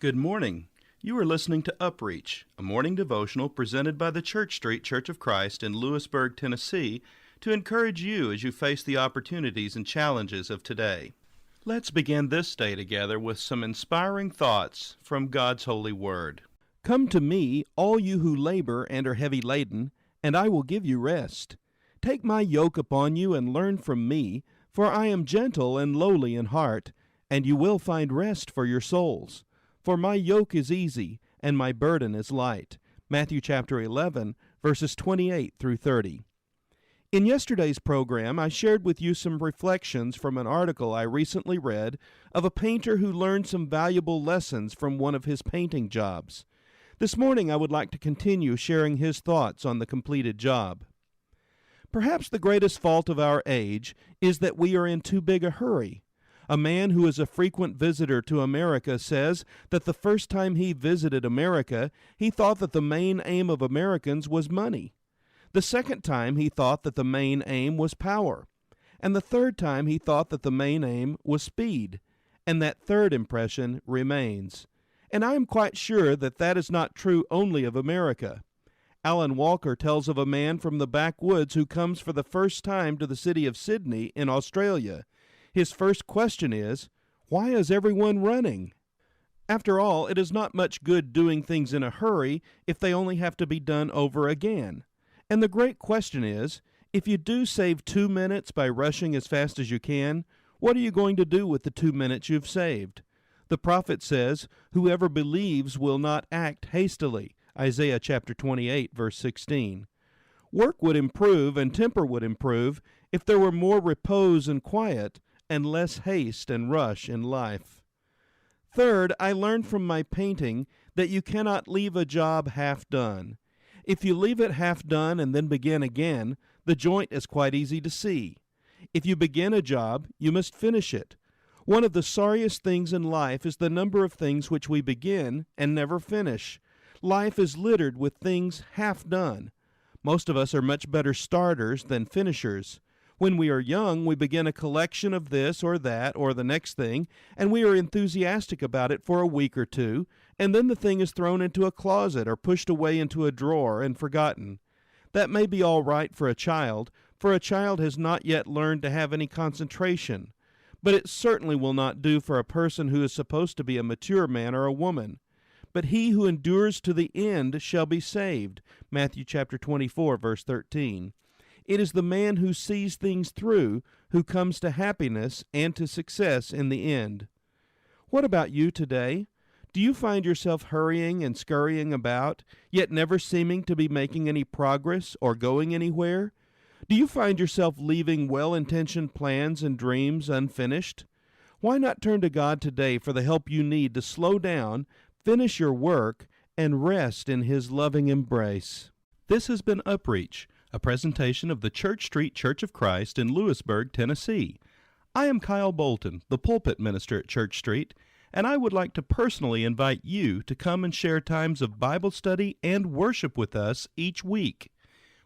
Good morning. You are listening to UpReach, a morning devotional presented by the Church Street Church of Christ in Lewisburg, Tennessee, to encourage you as you face the opportunities and challenges of today. Let's begin this day together with some inspiring thoughts from God's holy word. Come to me, all you who labor and are heavy laden, and I will give you rest. Take my yoke upon you and learn from me, for I am gentle and lowly in heart, and you will find rest for your souls. For my yoke is easy, and my burden is light. Matthew chapter 11, verses 28 through 30. In yesterday's program, I shared with you some reflections from an article I recently read of a painter who learned some valuable lessons from one of his painting jobs. This morning, I would like to continue sharing his thoughts on the completed job. Perhaps the greatest fault of our age is that we are in too big a hurry. A man who is a frequent visitor to America says that the first time he visited America, he thought that the main aim of Americans was money. The second time he thought that the main aim was power. And the third time he thought that the main aim was speed. And that third impression remains. And I am quite sure that that is not true only of America. Alan Walker tells of a man from the backwoods who comes for the first time to the city of Sydney in Australia. His first question is, why is everyone running? After all, it is not much good doing things in a hurry if they only have to be done over again. And the great question is, if you do save 2 minutes by rushing as fast as you can, what are you going to do with the 2 minutes you've saved? The prophet says, whoever believes will not act hastily. Isaiah chapter 28, verse 16. Work would improve and temper would improve if there were more repose and quiet, and less haste and rush in life. Third, I learned from my painting that you cannot leave a job half done. If you leave it half done and then begin again, the joint is quite easy to see. If you begin a job, you must finish it. One of the sorriest things in life is the number of things which we begin and never finish. Life is littered with things half done. Most of us are much better starters than finishers. When we are young, we begin a collection of this or that or the next thing, and we are enthusiastic about it for a week or two, and then the thing is thrown into a closet or pushed away into a drawer and forgotten. That may be all right for a child, for a child has not yet learned to have any concentration. But it certainly will not do for a person who is supposed to be a mature man or a woman. But he who endures to the end shall be saved. Matthew chapter 24, verse 13. It is the man who sees things through who comes to happiness and to success in the end. What about you today? Do you find yourself hurrying and scurrying about, yet never seeming to be making any progress or going anywhere? Do you find yourself leaving well-intentioned plans and dreams unfinished? Why not turn to God today for the help you need to slow down, finish your work, and rest in His loving embrace? This has been UpReach, a presentation of the Church Street Church of Christ in Lewisburg, Tennessee. I am Kyle Bolton, the pulpit minister at Church Street, and I would like to personally invite you to come and share times of Bible study and worship with us each week.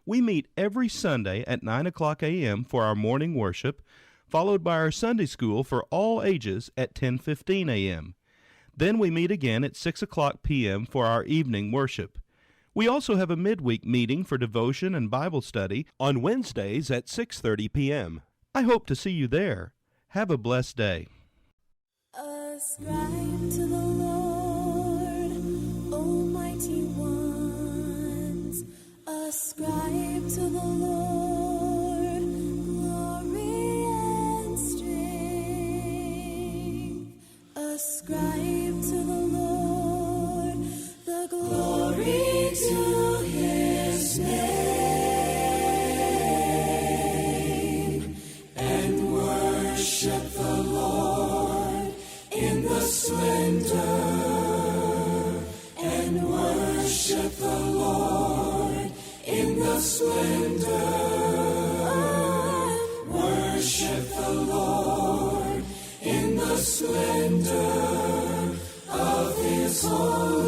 We meet every Sunday at 9 o'clock a.m. for our morning worship, followed by our Sunday school for all ages at 10:15 a.m. Then we meet again at 6 o'clock p.m. for our evening worship. We also have a midweek meeting for devotion and Bible study on Wednesdays at 6:30 p.m. I hope to see you there. Have a blessed day. Ascribe to the Lord, almighty ones. Ascribe to the Lord glory and strength. Ascribe to the Lord the glory to His name, and worship the Lord in the splendor, and worship the Lord in the splendor. Worship the Lord in the splendor of His holiness.